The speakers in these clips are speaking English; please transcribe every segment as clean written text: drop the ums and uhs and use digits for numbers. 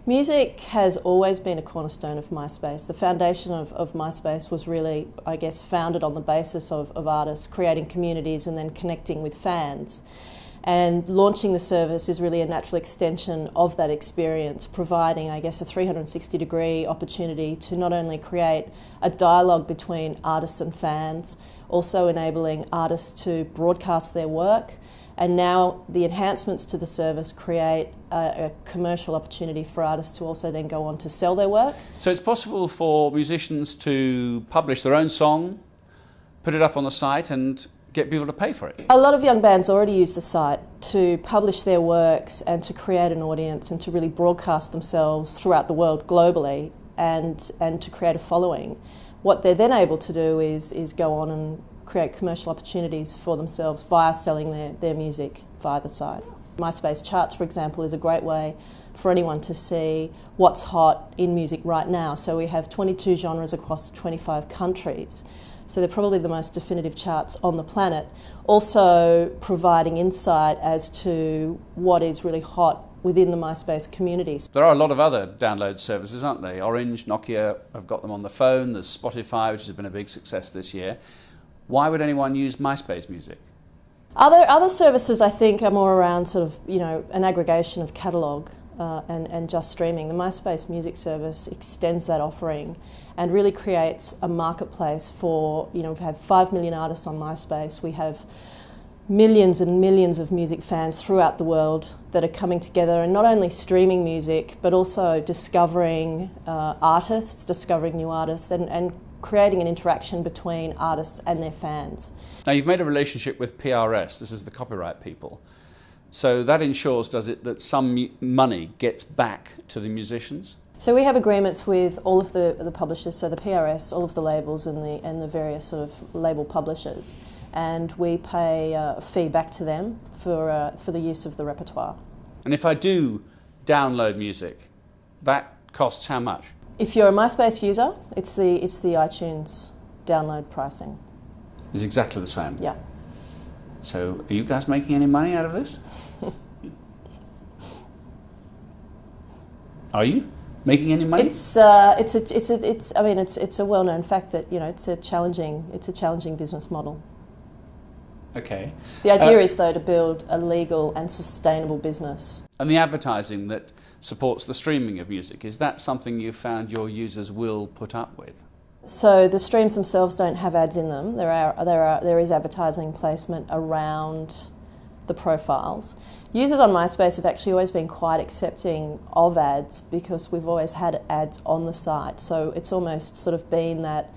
Music has always been a cornerstone of MySpace. The foundation of MySpace was really, I guess, founded on the basis of artists creating communities and then connecting with fans. And launching the service is really a natural extension of that experience, providing, I guess, a 360-degree opportunity to not only create a dialogue between artists and fans, also enabling artists to broadcast their work. And now the enhancements to the service create a commercial opportunity for artists to also then go on to sell their work. So it's possible for musicians to publish their own song, put it up on the site and get people to pay for it? A lot of young bands already use the site to publish their works and to create an audience and to really broadcast themselves throughout the world globally and to create a following. What they're then able to do is go on and create commercial opportunities for themselves via selling their music via the site. MySpace charts, for example, is a great way for anyone to see what's hot in music right now. So we have 22 genres across 25 countries. So they're probably the most definitive charts on the planet. Also providing insight as to what is really hot within the MySpace communities. There are a lot of other download services, aren't they? Orange, Nokia have got them on the phone. There's Spotify, which has been a big success this year. Why would anyone use MySpace music? Other services, I think, are more around sort of, an aggregation of catalogue and just streaming. The MySpace music service extends that offering and really creates a marketplace for, we have 5 million artists on MySpace. We have millions and millions of music fans throughout the world that are coming together and not only streaming music, but also discovering artists, discovering new artists and creating an interaction between artists and their fans. Now you've made a relationship with PRS, this is the copyright people. So that ensures, does it, that some money gets back to the musicians? So we have agreements with all of the publishers, so the PRS, all of the labels and the various sort of label publishers, and we pay a fee back to them for the use of the repertoire. And if I do download music, that costs how much? If you're a MySpace user, it's the iTunes download pricing. It's exactly the same? Yeah. So are you guys making any money out of this? Are you making any money? It's a well-known fact that it's a challenging business model. Okay. The idea is though to build a legal and sustainable business. And the advertising that supports the streaming of music, is that something you found your users will put up with? So the streams themselves don't have ads in them. There is advertising placement around the profiles. Users on MySpace have actually always been quite accepting of ads because we've always had ads on the site. So it's almost sort of been that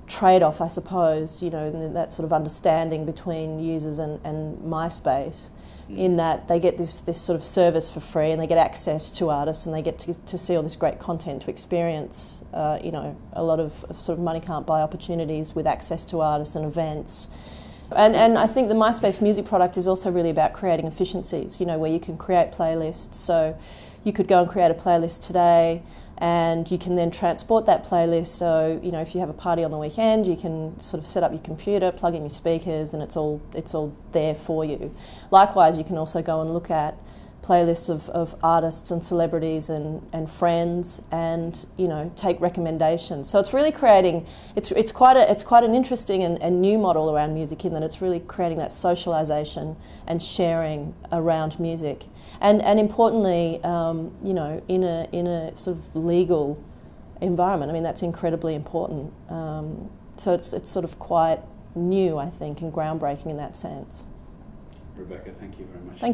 trade-off, I suppose, and that sort of understanding between users and MySpace, in that they get this sort of service for free and they get access to artists and they get to see all this great content, to experience a lot of sort of money can't buy opportunities with access to artists and events. And I think the MySpace music product is also really about creating efficiencies, where you can create playlists. So you could go and create a playlist today and you can then transport that playlist. So, if you have a party on the weekend, you can sort of set up your computer, plug in your speakers, and it's all there for you. Likewise, you can also go and look at playlists of artists and celebrities and friends and take recommendations. So it's really creating, it's quite an interesting and new model around music, in that it's really creating that socialisation and sharing around music. And importantly, in a sort of legal environment. I mean, that's incredibly important. So it's sort of quite new, I think, and groundbreaking in that sense. Rebekah, thank you very much. Thank you.